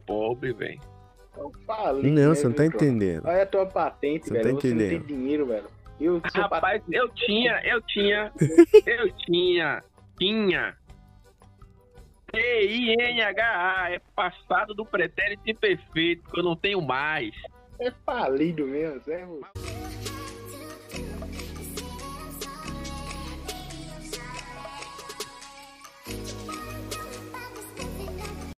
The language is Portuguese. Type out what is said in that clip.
pobre, velho. Eu falei, Não, né, você não tá meu brother? entendendo. Olha a tua patente, Você não velho. tá Você não tem entendendo. dinheiro, velho. Eu sou Rapaz, patente. eu tinha. TINHA é passado do pretérito imperfeito, que eu não tenho mais. É falido mesmo, Zé.